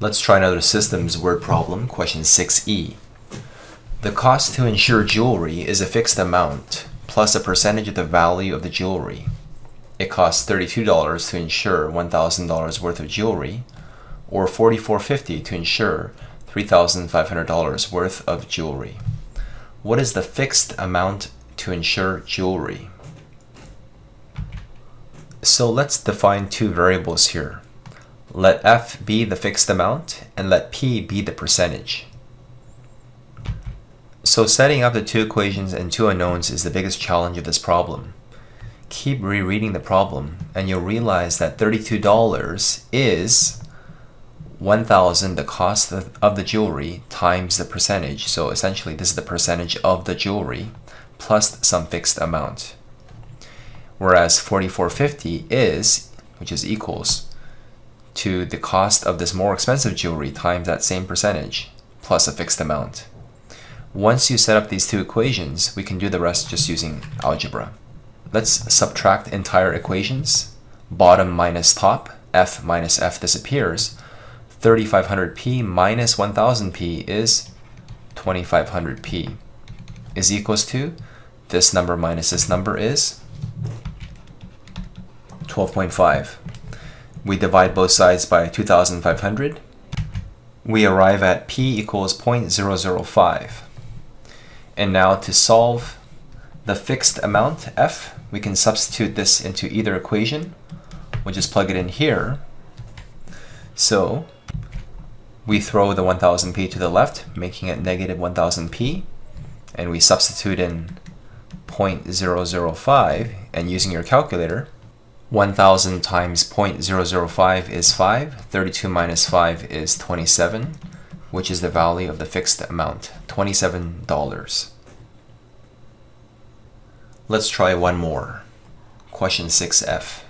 Let's try another systems word problem, question 6e. The cost to insure jewelry is a fixed amount plus a percentage of the value of the jewelry. It costs $32 to insure $1,000 worth of jewelry, or $44.50 to insure $3,500 worth of jewelry. What is the fixed amount to insure jewelry? So let's define two variables here. Let f be the fixed amount and let p be the percentage. So setting up the two equations and two unknowns is the biggest challenge of this problem. Keep rereading the problem and you'll realize that $32 is 1,000 the cost of the jewelry times the percentage. So essentially this is the percentage of the jewelry plus some fixed amount. Whereas $44.50 is, which is equals to the cost of this more expensive jewelry times that same percentage plus a fixed amount. Once you set up these two equations, we can do the rest just using algebra. Let's subtract entire equations. Bottom minus top, f minus f disappears. 3500p minus 1000p is 2500p is equals to this number minus this number is 12.5. We divide both sides by 2500. We arrive at p equals 0.005. And now to solve the fixed amount, f, we can substitute this into either equation. We'll just plug it in here. So we throw the 1000p to the left, making it negative 1000p. And we substitute in 0.005, and using your calculator, 1000 times 0.005 is 5, 32 minus 5 is 27, which is the value of the fixed amount, $27. Let's try one more. Question 6f.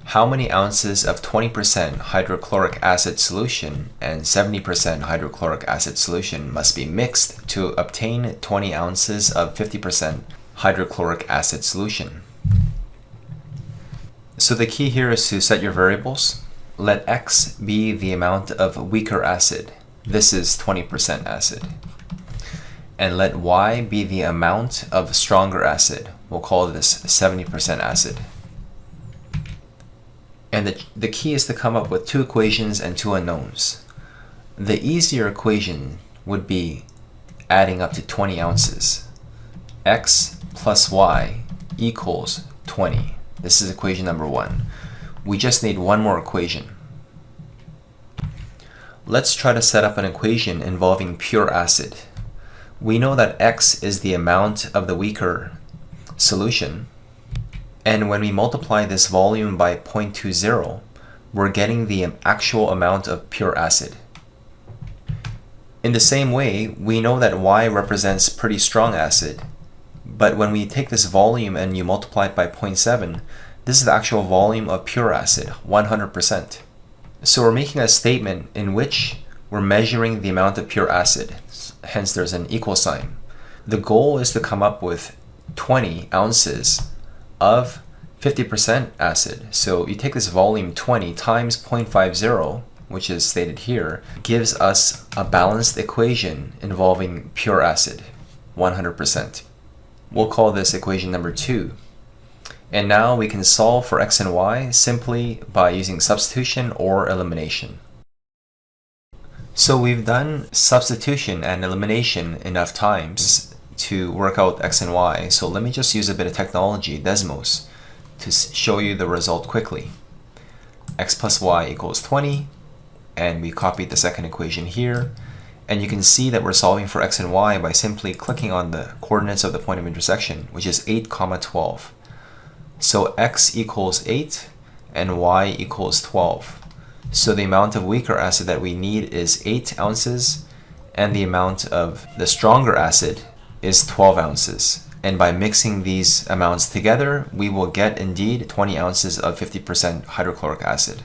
How many ounces of 20% hydrochloric acid solution and 70% hydrochloric acid solution must be mixed to obtain 20 ounces of 50% hydrochloric acid solution? So the key here is to set your variables. Let x be the amount of weaker acid. This is 20% acid. And let y be the amount of stronger acid. We'll call this 70% acid. And the key is to come up with two equations and two unknowns. The easier equation would be adding up to 20 ounces. X plus y equals 20. This is equation number 1. We just need one more equation. Let's try to set up an equation involving pure acid. We know that x is the amount of the weaker solution, and when we multiply this volume by 0.20, we're getting the actual amount of pure acid. In the same way, we know that y represents pretty strong acid, but when we take this volume and you multiply it by 0.7, this is the actual volume of pure acid, 100%. So we're making a statement in which we're measuring the amount of pure acid, hence there's an equal sign. The goal is to come up with 20 ounces of 50% acid. So you take this volume 20 times 0.50, which is stated here, gives us a balanced equation involving pure acid, 100%. We'll call this equation number 2. And now we can solve for x and y simply by using substitution or elimination. So we've done substitution and elimination enough times to work out x and y. So let me just use a bit of technology, Desmos, to show you the result quickly. X plus y equals 20, and we copied the second equation here. And you can see that we're solving for x and y by simply clicking on the coordinates of the point of intersection, which is 8, 12. So x equals 8 and y equals 12. So the amount of weaker acid that we need is 8 ounces, and the amount of the stronger acid is 12 ounces. And by mixing these amounts together, we will get indeed 20 ounces of 50% hydrochloric acid.